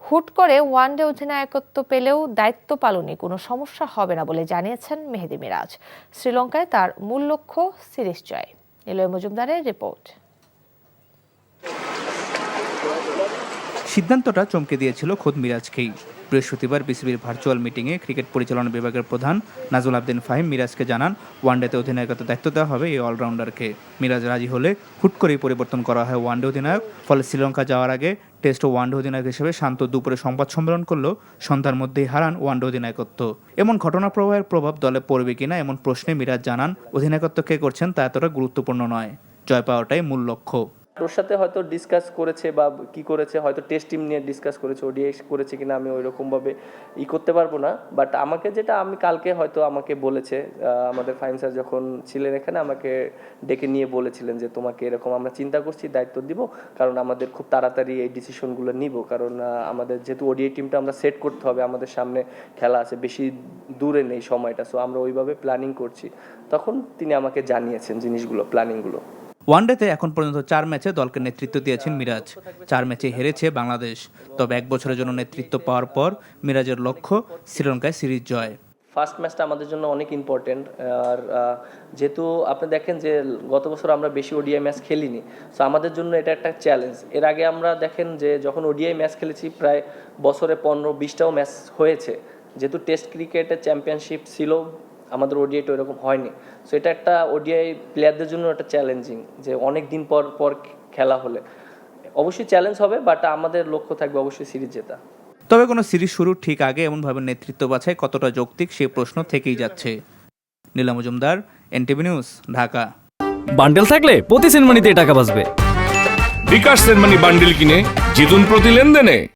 হুট করে ওয়ানডে অধিনায়কত্ব পেলেও দায়িত্ব পালনে কোনো সমস্যা হবে না বলে জানিয়েছেন মেহেদী মিরাজ। শ্রীলঙ্কায় তার মূল লক্ষ্য সিরিজ জয়। নিলয় মজুমদারের রিপোর্ট। সিদ্ধান্তটা চমকে দিয়েছিল খোদ মিরাজকেই। বৃহস্পতিবার বিসিবির ভার্চুয়াল মিটিংয়ে ক্রিকেট পরিচালনা বিভাগের প্রধান নাজুল আবদিন ফাহিম মিরাজকে জানান, ওয়ানডেতে অধিনায়কত্ব দায়িত্ব দেওয়া হবে এই অলরাউন্ডারকে। মিরাজ রাজি হলে হুট করেই পরিবর্তন করা হয় ওয়ানডে অধিনায়ক। ফলে শ্রীলঙ্কা যাওয়ার আগে টেস্ট ও ওয়ানডে অধিনায়ক হিসেবে শান্ত দুপুরে সংবাদ সম্মেলন করলেও সন্ধ্যার মধ্যেই হারান ওয়ানডে অধিনায়কত্ব। এমন ঘটনা প্রবাহের প্রভাব দলে পড়বে কিনা এমন প্রশ্নে মিরাজ জানান, অধিনায়কত্ব কে করছেন তা এতটা গুরুত্বপূর্ণ নয়, জয় পাওয়াটাই মূল লক্ষ্য। ওর সাথে হয়তো ডিসকাস করেছে বা কি করেছে, হয়তো টেস্ট টিম নিয়ে ডিসকাস করেছে, ওডিআই করেছে কিনা আমি ওই রকমভাবে করতে পারবো না। বাট আমাকে যেটা আমি কালকে হয়তো আমাকে বলেছে, আমাদের ফাহিম স্যার যখন ছিলেন এখানে আমাকে ডেকে নিয়ে বলেছিলেন যে তোমাকে এরকম আমরা চিন্তা করছি, দায়িত্ব দিব, কারণ আমাদের খুব তাড়াতাড়ি এই ডিসিশনগুলো নিব, কারণ আমাদের যেহেতু ওডিআই টিমটা আমরা সেট করতে হবে, আমাদের সামনে খেলা আছে, বেশি দূরে নেই সময়টা, সো আমরা ওইভাবে প্ল্যানিং করছি। তখন তিনি আমাকে জানিয়েছেন জিনিসগুলো, প্ল্যানিংগুলো। ওয়ানডেতে এখন পর্যন্ত 4 ম্যাচে দলকে নেতৃত্ব দিয়েছেন মিরাজ। 4 ম্যাচে হেরেছে বাংলাদেশ। তবে 1 বছরের জন্য নেতৃত্ব পাওয়ার পর মিরাজের লক্ষ্য শ্রীলঙ্কায় সিরিজ জয়। ফার্স্ট ম্যাচটা আমাদের জন্য অনেক ইম্পর্টেন্ট। আর যেহেতু আপনি দেখেন যে গত বছর আমরা বেশি ওডিআই ম্যাচ খেলিনি, সো আমাদের জন্য এটা একটা চ্যালেঞ্জ। এর আগে আমরা দেখেন যে যখন ওডিআই ম্যাচ খেলেছি প্রায় বছরে 15-20টাও ম্যাচ হয়েছে। যেহেতু টেস্ট ক্রিকেটের চ্যাম্পিয়নশিপ ছিল, আমাদের ওডিআইটা ওইরকম হয়নি। সো এটা একটা ওডিআই প্লেয়ারদের জন্য একটা চ্যালেঞ্জিং, যে অনেক দিন পর পর খেলা হলে অবশ্যই চ্যালেঞ্জ হবে, বাট আমাদের লক্ষ্য থাকবে অবশ্যই সিরিজ জেতা। তবে কোনো সিরিজ শুরুর ঠিক আগে এমনভাবে নেতৃত্ব বাছাই কতটা যৌক্তিক সেই প্রশ্ন থেকেই যাচ্ছে। Nila Majumdar, NTV news, Dhaka. Bundle থাকলে প্রতি সেনমানিতে টাকা বাঁচবে। বিকাশ সেনমানি বান্ডেল কিনে জিতুন প্রতি লেনদেনে।